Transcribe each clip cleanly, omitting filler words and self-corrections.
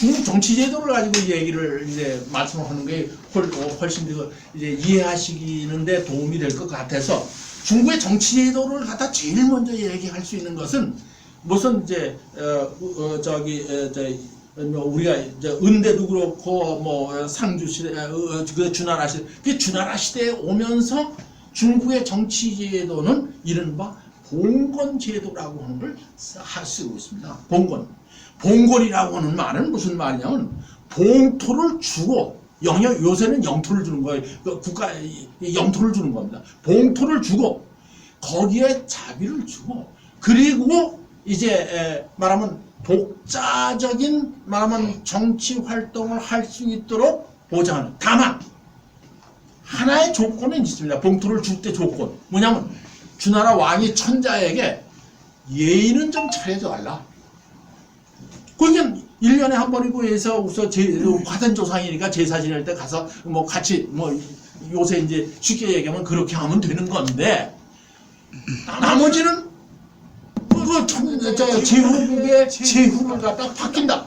중국 정치 제도를 가지고 얘기를 이제 말씀하는 게 훨씬 더 이제 이해하시는데 도움이 될 것 같아서 중국의 정치 제도를 갖다 제일 먼저 얘기할 수 있는 것은 무슨 이제 우리가 이제 은대도 그렇고 뭐 상주 시대 그 주나라 시대 그 주나라 시대에 오면서 중국의 정치 제도는 이른바 봉건 제도라고 하는 걸 쓰고 있습니다. 봉건이라고 하는 말은 무슨 말이냐면 봉토를 주고 요새는 영토를 주는 거예요. 국가 영토를 주는 겁니다. 봉토를 주고 거기에 자비를 주고 그리고 이제 말하면 독자적인 말하면 정치 활동을 할 수 있도록 보장하는. 다만 하나의 조건은 있습니다. 봉투를 줄 때 조건 뭐냐면 주나라 왕이 천자에게 예의는 좀 차려줘 달라. 그러니까 1년에 한 번이고 해서 우선 화단 조상이니까 제사 지낼 때 가서 뭐 같이 뭐 요새 이제 쉽게 얘기하면 그렇게 하면 되는 건데 나머지는 제후국의 제후를 갖다 바뀐다.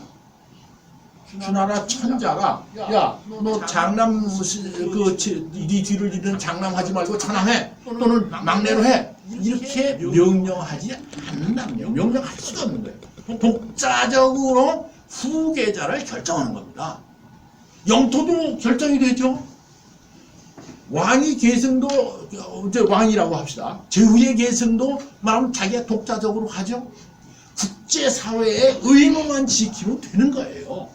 주나라 천자가 야 너 장남 네 뒤를 잇는 장남하지 말고 장남해 또는 막내로 해 이렇게 명령하지 않는다면 명령할 수가 없는 거예요. 독자적으로 후계자를 결정하는 겁니다. 영토도 결정이 되죠. 왕이 계승도 이제 왕이라고 합시다. 제후의 계승도 말하면 자기가 독자적으로 하죠. 국제사회의 의무만 지키면 되는 거예요.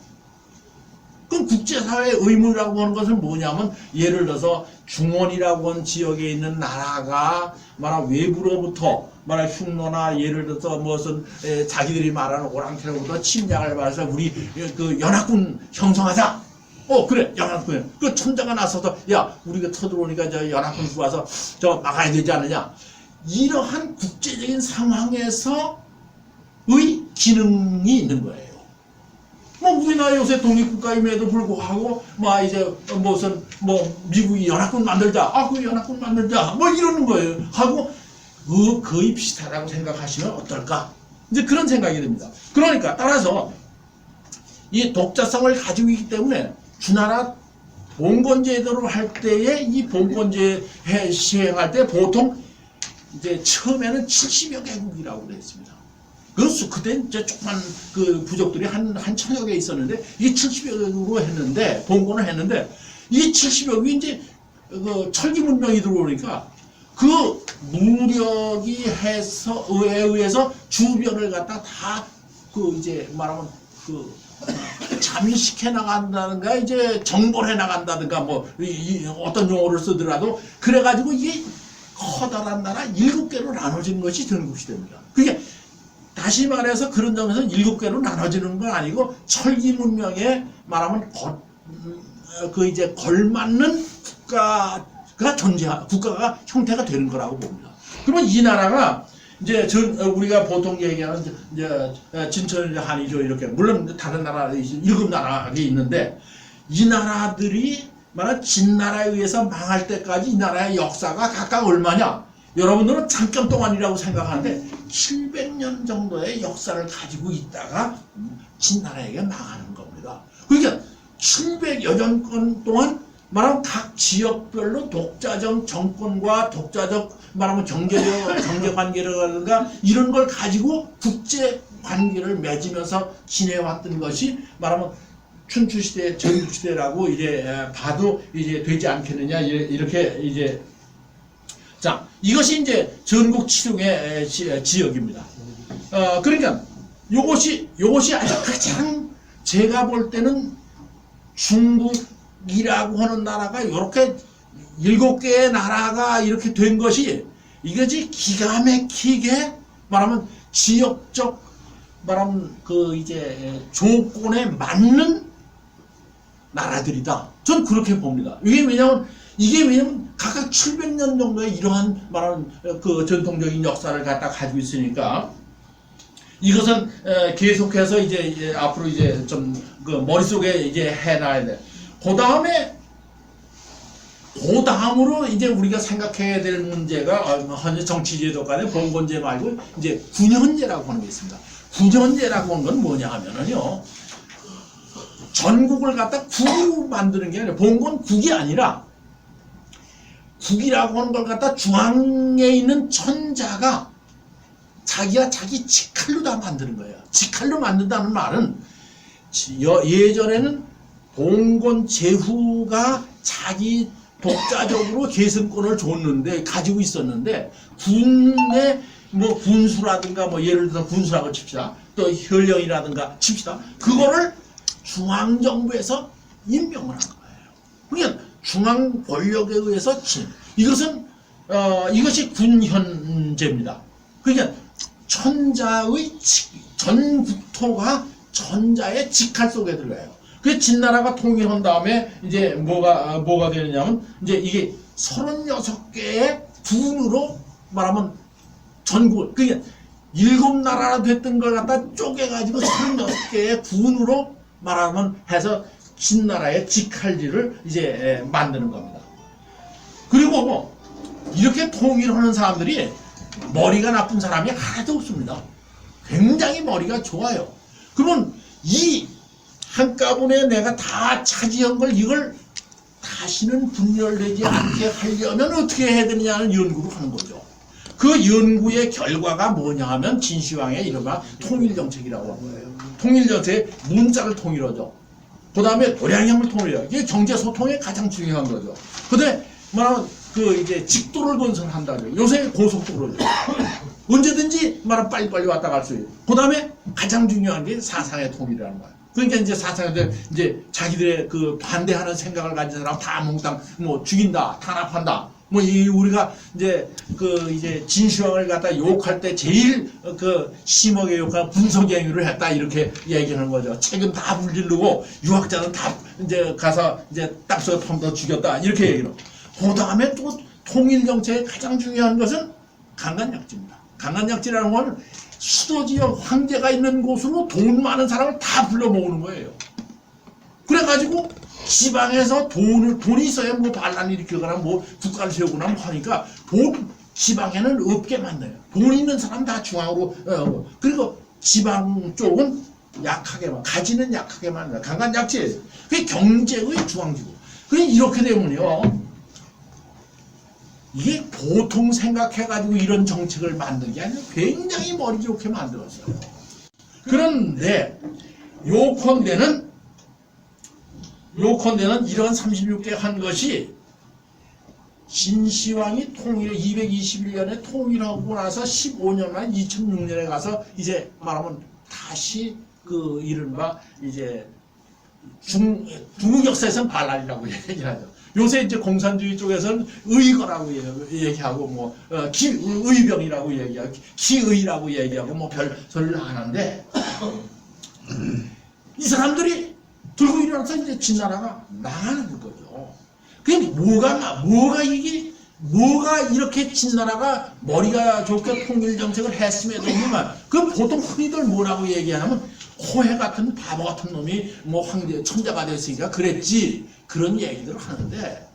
그럼 국제사회의 의무라고 하는 것은 뭐냐면 예를 들어서 중원이라고 하는 지역에 있는 나라가 말하면 외부로부터 말하면 흉노나 예를 들어서 무슨 자기들이 말하는 오랑캐로부터 침략을 받아서 우리 그 연합군 형성하자. 그래 연합군. 그 천자가 나서서 야 우리가 쳐들어오니까 저 연합군 와서 저 막아야 되지 않느냐. 이러한 국제적인 상황에서의 기능이 있는 거예요. 뭐 우리나라 요새 독립국가임에도 불구하고 뭐 이제 무슨 뭐 미국이 연합군 만들자 그 연합군 만들자 뭐 이러는 거예요 하고 거의 비슷하다고 생각하시면 어떨까 이제 그런 생각이 듭니다. 그러니까 따라서 이 독자성을 가지고 있기 때문에 주나라 봉건제도를 할 때에 이 봉건제 시행할 때 보통 이제 처음에는 70여 개국이라고 되어 있습니다. 그때 이제 조그만 그 부족들이 한 1000여 개 있었는데 이 70여 개국으로 했는데 봉건을 했는데 이 70여 개 이제 그 철기 문명이 들어오니까 그 무력이 해서 의해서 주변을 갖다 다 그 이제 말하면 그 잠식해 나간다든가 이제 정벌해 나간다든가 뭐 어떤 용어를 쓰더라도 그래가지고 이게 커다란 나라 7개로 나눠지는 것이 전국시대입니다. 그게 다시 말해서 그런 점에서 7개로 나눠지는 건 아니고 철기 문명에 말하면 그 이제 걸맞는 국가가 형태가 되는 거라고 봅니다. 그러면 이 나라가 이제 우리가 보통 얘기하는 이제 진천 한이죠 이렇게 물론 다른 나라 7나라가 있는데 이 나라들이 말하는 진나라에 의해서 망할 때까지 이 나라의 역사가 각각 얼마냐? 여러분들은 잠깐 동안이라고 생각하는데 700년 정도의 역사를 가지고 있다가 진나라에게 망하는 겁니다. 그러니까 700여 년 동안 말하면 각 지역별로 독자적 정권과 독자적 말하면 경제관계라든가 이런 걸 가지고 국제관계를 맺으면서 지내왔던 것이 말하면 춘추시대, 전국시대라고 이제 봐도 이제 되지 않겠느냐 이렇게 이제 자, 이것이 이제 전국 치룡의 지역입니다. 그러니까 요것이 아주 가장 제가 볼 때는 중국이라고 하는 나라가 이렇게 7개의 나라가 이렇게 된 것이 이것이 기가 막히게 말하면 지역적 말하면 그 이제 조건에 맞는 나라들이다. 전 그렇게 봅니다. 이게 왜냐면 각각 700년 정도의 이러한 말하는 그 전통적인 역사를 가지고 있으니까 이것은 계속해서 이제 앞으로 이제 좀 그 머릿속에 이제 해놔야 돼. 그 다음으로 이제 우리가 생각해야 될 문제가 현재 정치제도 간에 봉건제 말고 이제 군현제라고 하는 게 있습니다. 군현제라고 하는 건 뭐냐 하면은요. 전국을 갖다 국으로 만드는 게 아니라 봉건 국이 아니라 국이라고 하는 걸 갖다 중앙에 있는 천자가 자기가 자기 직할로 다 만드는 거예요. 직할로 만든다는 말은 예전에는 봉건 제후가 자기 독자적으로 계승권을 줬는데 가지고 있었는데 군의 뭐 군수라든가 뭐 예를 들어서 군수라고 칩시다. 또 현령이라든가 칩시다. 그거를 중앙정부에서 임명을 한 거예요. 그러니까 중앙 권력에 의해서 이것은 이것이 군현제입니다. 그러니까 천자의 전 국토가 천자의 직할 속에 들어가요. 그 진나라가 통일한 다음에 이제 뭐가 되느냐면 이제 이게 36개의 군으로 말하면 전국 그러니까 7나라나 됐던 걸 갖다 쪼개가지고 36개의 군으로 말하면 해서 진나라의 직할지를 이제 만드는 겁니다. 그리고 뭐 이렇게 통일하는 사람들이 머리가 나쁜 사람이 하나도 없습니다. 굉장히 머리가 좋아요. 그러면 이 한꺼번에 내가 다 차지한 걸 이걸 다시는 분열되지 않게 하려면 어떻게 해야 되느냐는 연구를 하는 거죠. 그 연구의 결과가 뭐냐 하면 진시황의 이른바 통일정책이라고 하는 거예요. 통일정책의 문자를 통일하죠. 그 다음에 도량형을 통일해요. 이게 경제소통에 가장 중요한 거죠. 근데 말하면 이제 직도를 건설한다죠. 요새 고속도로죠. 언제든지 말하면 빨리빨리 왔다 갈 수 있어요. 그 다음에 가장 중요한 게 사상의 통일이라는 거예요. 그러니까 이제 사상에 이제 자기들의 그 반대하는 생각을 가진 사람 다 몽땅 뭐 죽인다, 탄압한다. 뭐 우리가 이제 진시황을 갖다 욕할 때 제일 심하게 욕한 분석행위를 했다 이렇게 얘기하는 거죠. 책은 다 불질르고 유학자는 다 이제 가서 이제 땅속에 펌더 죽였다 이렇게 얘기를. 그 다음에 또 통일 정책의 가장 중요한 것은 강간약지입니다. 강간약지라는 건 수도 지역 황제가 있는 곳으로 돈 많은 사람을 다 불러 모으는 거예요. 그래가지고 지방에서 돈이 있어야 뭐 반란을 일으키거나 뭐 국가를 세우거나 뭐 하니까 지방에는 없게 만나요. 돈 있는 사람 다 중앙으로 그리고 지방 쪽은 약하게만 가지는 약하게 만나요. 강간약지예요. 그게 경제의 중앙지구. 그게 이렇게 되면요. 이게 보통 생각해가지고 이런 정책을 만든 게 아니라 굉장히 머리 좋게 만들었어요. 그런데 요컨대는 이런 36개 한 것이 진시황이 221년에 통일하고 나서 15년 만 2006년에 가서 이제 말하면 다시 이른바 이제 중국 역사에서는 반란이라고 얘기하죠. 요새 이제 공산주의 쪽에서는 의거라고 얘기하고 뭐 의병이라고 얘기하고 기의라고 얘기하고 뭐 별 소리를 안 하는데 이 사람들이 들고 일어나서 이제 진나라가 망하는 거죠. 그게 뭐가 이렇게 진나라가 머리가 좋게 통일 정책을 했음에도 불구하고 그 보통 흔히들 뭐라고 얘기하냐면 호해 같은 바보 같은 놈이 뭐 황제 천자가 됐으니까 그랬지 그런 얘기들을 하는데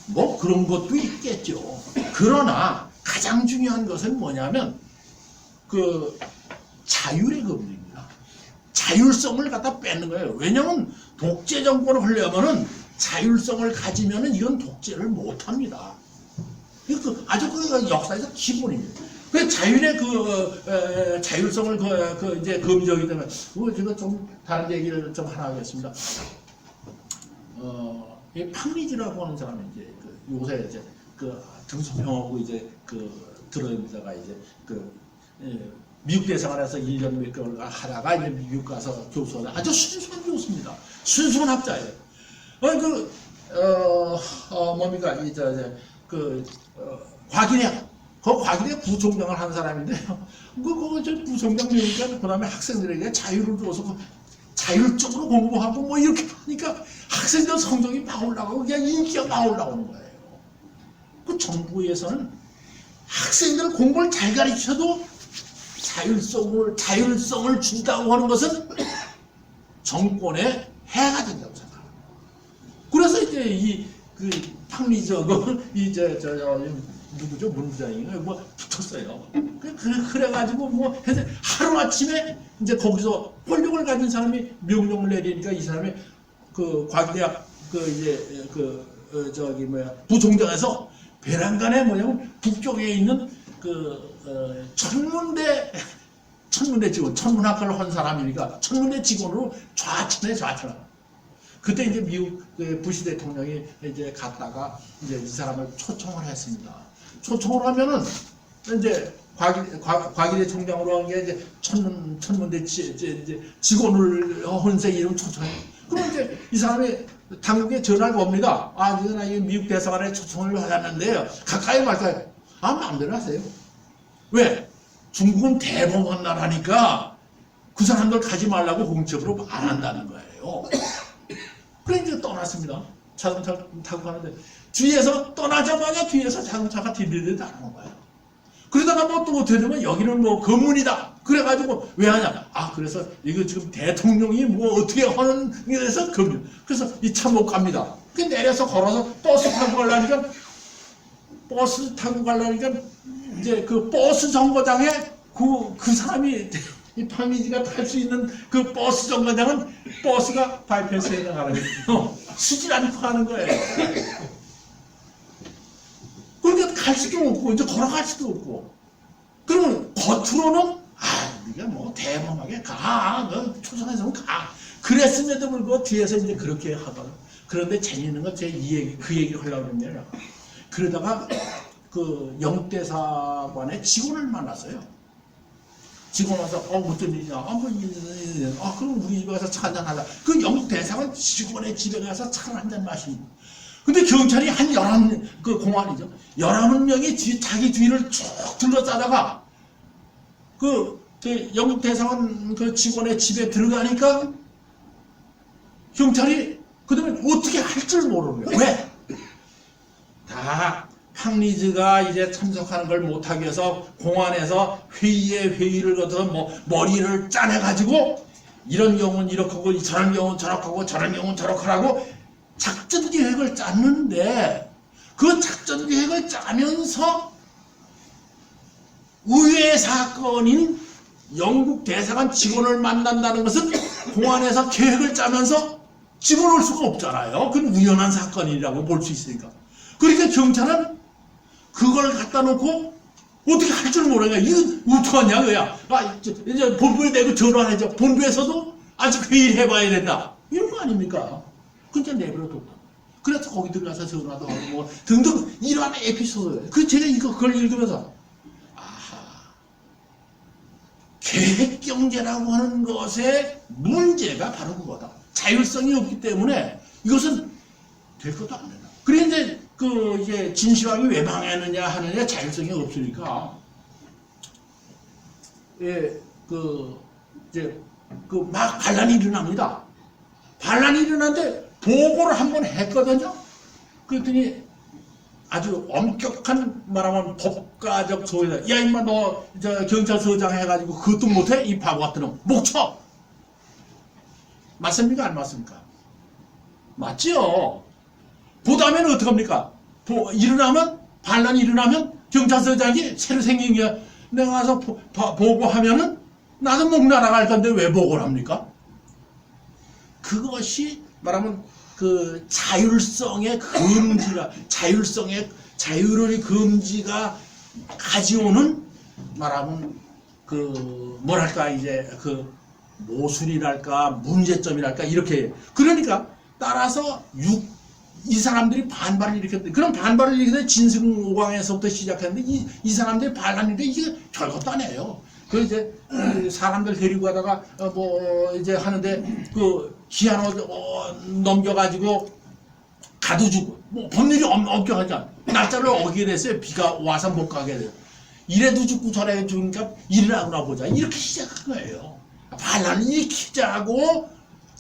뭐 그런 것도 있겠죠. 그러나 가장 중요한 것은 뭐냐면 자율의 검증입니다. 자율성을 갖다 뺏는 거예요. 왜냐면 독재 정권을 하려면은 자율성을 가지면은 이건 독재를 못 합니다. 아주 역사에서 기본입니다. 그 자율의 자율성을 이제 검증하기 때문에 제가 좀 다른 얘기를 좀 하나 하겠습니다. 이 팡리즈라고 하는 사람이 이제 요새 이제 정신병하고 이제 들어있다가 이제 미국 대사관에서 1년 몇 개월 하다가 이제 미국 가서 교수하다 아주 순수한 교수입니다. 순수한 학자예요. 뭡니까 곽인의 부총장을 한 사람인데요. 부총장 되니까 그 다음에 학생들에게 자유를 줘서 자율적으로 공부하고 뭐 이렇게 하니까 학생들 성적이 막 올라가고 그냥 인기가 막 올라오는 거예요. 그 정부에서는 학생들 공부를 잘 가르쳐도 자율성을 준다고 하는 것은 정권에 해가 된다고 생각합니다. 그래서 이제 팡리저거 누구죠? 문부장인가 뭐 붙었어요. 그래가지고 뭐 해서 하루 아침에 이제 거기서 권력을 가진 사람이 명령을 내리니까 이 사람이 그 과기대학 그 이제 저기 뭐야 부총장에서 베란간에 뭐냐면 북쪽에 있는 그 천문대 직원, 천문학과를 한 사람이니까 천문대 직원으로 좌천해. 그때 이제 미국 부시 대통령이 이제 갔다가 이제 이 사람을 초청을 했습니다. 초청을 하면은 이제 과기대 총장으로 한 게 이제 천문대 이제 직원을 헌세 이름 초청해. 그럼 이제 이 사람이 당국에 전화가 옵니다. 아, 지금 이 미국 대사관에 초청을 받았는데요. 가까이 말까요? 아, 마음대로 하세요. 왜? 중국은 대범한 나라니까 그 사람들 가지 말라고 공적으로 안 한다는 거예요. 그래 이제 떠났습니다. 자동차 타고 가는데 뒤에서 떠나자마자 뒤에서 자동차가 디디디 나오는 거예요. 그러다가 뭐 또 어떻게 되면 여기는 뭐 검문이다. 그래가지고 왜 하냐? 아 그래서 이거 지금 대통령이 뭐 어떻게 하는 게 돼서 검문. 그래서 이 차 못 갑니다. 그 내려서 걸어서 버스 타고 가려니까 이제 그 버스 정거장에 그 사람이 이 파미지가 탈 수 있는 그 버스 정거장은 버스가 바이패스에 나가는 거예요. 수질 않고 가는 거예요. 그러니까 갈 수도 없고 이제 걸어갈 수도 없고. 그러면 겉으로는 우리가 뭐 대범하게 가, 초청해서 가. 그랬음에도 불구하고 뒤에서 이제 그렇게 하거든. 그런데 재미있는 건 제 그 얘기를 하려고 그러냐. 그러다가 그 영국대사관의 직원을 만났어요. 직원 와서 어떤 일이냐? 그럼 우리 집에 가서 차 한잔 하자. 그 영국 대사관 직원의 집에 가서 차를 한잔 마십니다. 근데 경찰이 한 11, 그 공안이죠. 11명이 자기 뒤를 쭉 둘러싸다가 그 영국 대사관 그 직원의 집에 들어가니까 경찰이 그다음에 어떻게 할 줄 모르는 거예요. 왜? 다 황리즈가 이제 참석하는 걸 못하기 위해서 공안에서 회의를 거쳐서 뭐 머리를 짜내가지고 이런 경우는 이렇게 하고 저런 경우는 저렇게 하고 저런 경우는 저렇게 하고 작전 계획을 짰는데 그 작전 계획을 짜면서 의외의 사건인 영국 대사관 직원을 만난다는 것은 공안에서 계획을 짜면서 집어넣을 수가 없잖아요. 그건 우연한 사건이라고 볼 수 있으니까. 그러니까 경찰은 그걸 갖다 놓고 어떻게 할 줄 모르냐. 이거 어떡하냐 그야. 이제 본부에 내고 전화해줘. 본부에서도 아직 회의를 해봐야 된다. 이런 거 아닙니까? 근데 내버려뒀다. 그래서 거기 들어가서 전화도 하고 뭐 등등 이러한 에피소드예요. 제가 그걸 읽으면서 계획경제라고 하는 것의 문제가 바로 그거다. 자율성이 없기 때문에 이것은 될 것도 안 된다. 그래 이제 이제 진시황이 왜 망했느냐 하느냐 자율성이 없으니까 이제 막 반란이 일어납니다. 반란이 일어났는데 보고를 한번 했거든요. 그랬더니 아주 엄격한 말하면 법가적 소위다. 야 임마 너 경찰서장 해가지고 그것도 못해? 이 바보 같은 놈 목쳐. 맞습니까? 안 맞습니까? 맞지요. 그 다음에는 어떡합니까? 반란이 일어나면 경찰서장이 새로 생긴 게 내가 가서 보고하면은 나도 목 날아갈 건데 왜 보고를 합니까? 그것이 말하면 그 자율성의 금지가 자율의 금지가 가져오는 말하면 뭐랄까 이제 모순이랄까 문제점이랄까 이렇게 그러니까 따라서 이 사람들이 반발을 일으켰는데 그런 반발을 일으켰는데 진승오광에서부터 시작했는데 이 사람들이 반란인데 이게 별것도 아니에요. 이제 사람들 데리고 가다가 이제 하는데 기한 넘겨가지고 가둬주고 법률이 엄격하잖아. 날짜를 어기게 됐어요. 비가 와서 못 가게 돼요. 이래도 죽고 저래도 죽으니까 일어나구나 보자. 이렇게 시작한 거예요. 반란을 일으키자고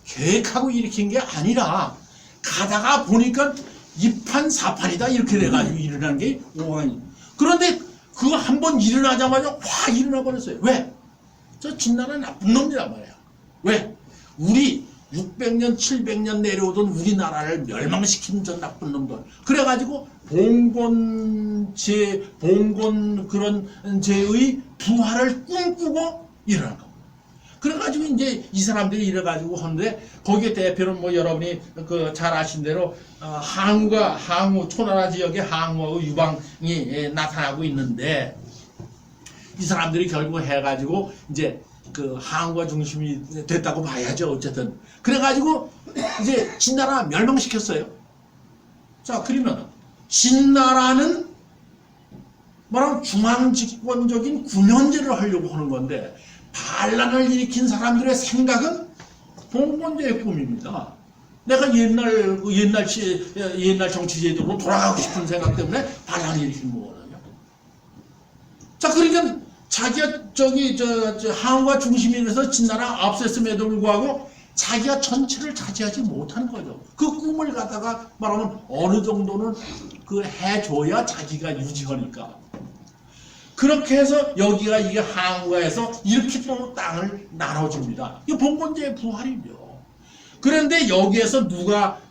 계획하고 일으킨 게 아니라 가다가 보니까 이판사판이다 이렇게 돼가지고 일어난 게 오한이. 그런데 그거 한번 일어나자마자 확 일어나 버렸어요. 왜? 저 진나는 나쁜 놈이란 말이야. 왜? 우리 600년, 700년 내려오던 우리나라를 멸망시킨 저 나쁜 놈들. 그래가지고 봉건 그런 제의 부활을 꿈꾸고 일어난 겁니다. 그래가지고 이제 이 사람들이 이래가지고 하는데 거기에 대표는 뭐 여러분이 그 잘 아신 대로 항우 초나라 지역에 항우하고 유방이 나타나고 있는데 이 사람들이 결국 해가지고 이제 그 항우가 중심이 됐다고 봐야죠. 어쨌든 그래가지고 이제 진나라 멸망시켰어요. 자, 그러면 진나라는 뭐라고 중앙집권적인 군현제를 하려고 하는 건데 반란을 일으킨 사람들의 생각은 봉건제의 꿈입니다. 내가 옛날 정치제도로 돌아가고 싶은 생각 때문에 반란을 일으킨 거거든요. 자, 그러니까 자기가 항우가 중심이 돼서 진나라 앞섰음에도 불구하고 자기가 전체를 차지하지 못하는 거죠. 그 꿈을 갖다가 말하면 어느 정도는 그 해줘야 자기가 유지하니까. 그렇게 해서 여기가 이게 항우가 해서 이렇게 또 땅을 나눠줍니다. 이게 봉건제의 부활이죠. 그런데 여기에서 누가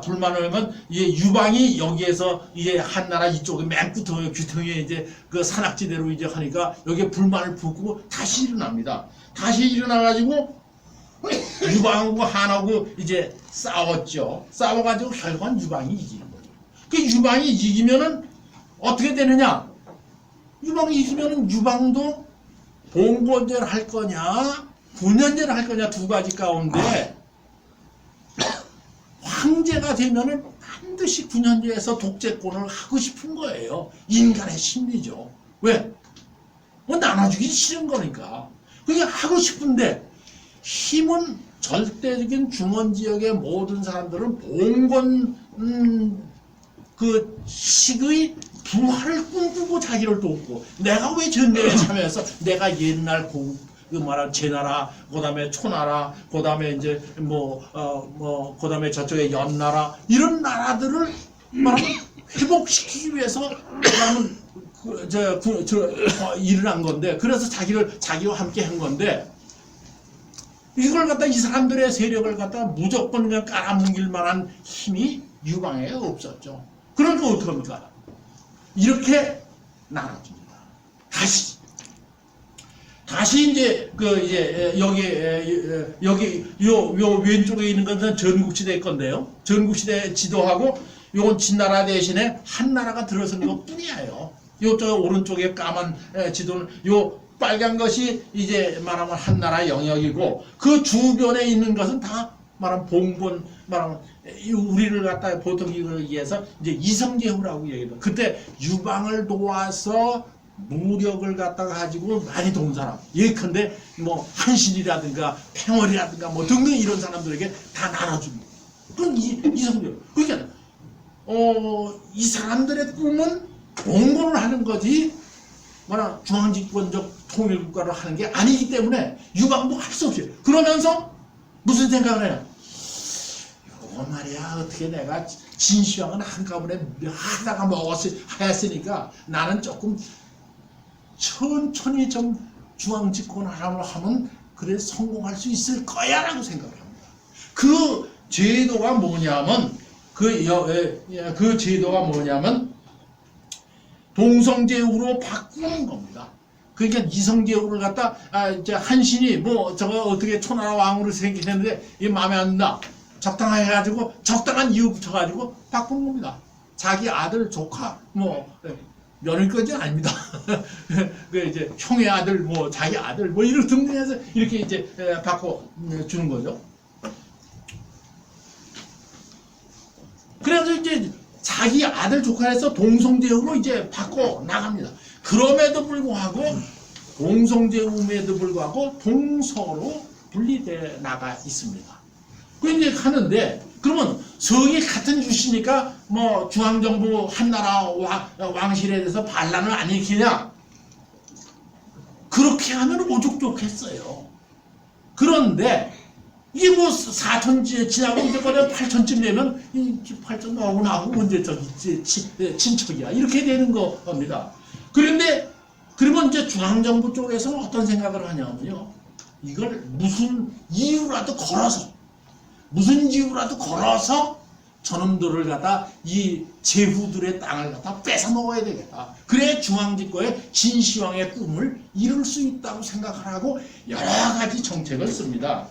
불만을 하면 유방이 여기에서 이제 한나라 이쪽에 맨 끝에 귀퉁이에 이제 그 산악지대로 이제 하니까 여기에 불만을 품고 다시 일어납니다. 다시 일어나가지고 유방하고 한하고 이제 싸웠죠. 싸워가지고 결국은 유방이 이기는 거죠. 그 유방이 이기면은 어떻게 되느냐? 유방이 이기면은 유방도 봉건제를 할 거냐, 군현제를 할 거냐 두 가지 가운데 황제가 되면은 반드시 군현제에서 독재권을 하고 싶은 거예요. 인간의 심리죠. 왜? 뭐 나눠주기 싫은 거니까. 그게 하고 싶은데 힘은 절대적인 중원 지역의 모든 사람들은 봉건 그 식의 부활을 꿈꾸고 자기를 돕고 내가 왜 전쟁에 참여해서 내가 옛날 그 말한 제나라, 그다음에 초나라, 그다음에 이제 그다음에 저쪽에 연나라 이런 나라들을 말하면 회복시키기 위해서 말하면 일을 한 건데 그래서 자기와 함께 한 건데 이걸 갖다 이 사람들의 세력을 갖다 무조건 그냥 깔아뭉길 만한 힘이 유방에 없었죠. 그러니까 어떡합니까? 이렇게 나눠줍니다. 다시 이제 여기 요 왼쪽에 있는 것은 전국시대 건데요. 전국시대 지도하고 요건 진나라 대신에 한나라가 들어선 것 뿐이에요. 요쪽 오른쪽에 까만 지도는 요 빨간 것이 이제 말하면 한나라 영역이고 그 주변에 있는 것은 다 말하면 봉건 말하면 우리를 갖다 보통 이걸 위해서 이제 이성제후라고 얘기해요. 그때 유방을 도와서 무력을 갖다가 가지고 많이 도운 사람. 예컨대 뭐 한신이라든가 팽월이라든가 뭐 등등 이런 사람들에게 다 나눠줍니다. 그건 이성제후. 그러니까 이 사람들의 꿈은 봉건을 하는 거지. 뭐라 중앙집권적 통일국가를 하는 게 아니기 때문에 유방도 할 수 없어요. 그러면서 무슨 생각을 해요? 이거 말이야 어떻게 내가 진시황은 한꺼번에 하다가 했으니까 나는 조금 천천히 좀 중앙집권을 하면 그래 성공할 수 있을 거야 라고 생각을 합니다. 그 제도가 뭐냐면 그 제도가 뭐냐면 동성제후로 바꾸는 겁니다. 그러니까 이성제후를 갖다 이제 한신이 뭐 저거 어떻게 초나라 왕으로 생기는데 이 마음에 안 든다. 적당하게 해가지고 적당한 이유 붙여가지고 바꾸는 겁니다. 자기 아들 조카 뭐 며느리까지는 아닙니다. 그 이제 형의 아들 뭐 자기 아들 뭐 이런 등등해서 이렇게 이제 바꿔 주는 거죠. 그래서 이제 자기 아들 조카에서 동성제후로 이제 바꿔 나갑니다. 그럼에도 불구하고 동성제후에도 불구하고 동서로 분리돼 나가 있습니다. 그 이제 하는데 그러면 성이 같은 주시니까 뭐 중앙정부 한나라 왕실에 대해서 반란을 안 일으키냐? 그렇게 하면 오죽 좋겠어요. 그런데 이게 뭐 4천째 지나고 이제 거의 8천쯤 되면 이 8천 나오고 언제 저기 친척이야 이렇게 되는 겁니다. 그런데 그러면 이제 중앙정부 쪽에서는 어떤 생각을 하냐면요. 이걸 무슨 이유라도 걸어서 저놈들을 갖다 이 제후들의 땅을 갖다 뺏어 먹어야 되겠다. 그래 중앙집권의 진시황의 꿈을 이룰 수 있다고 생각하고 여러 가지 정책을 씁니다.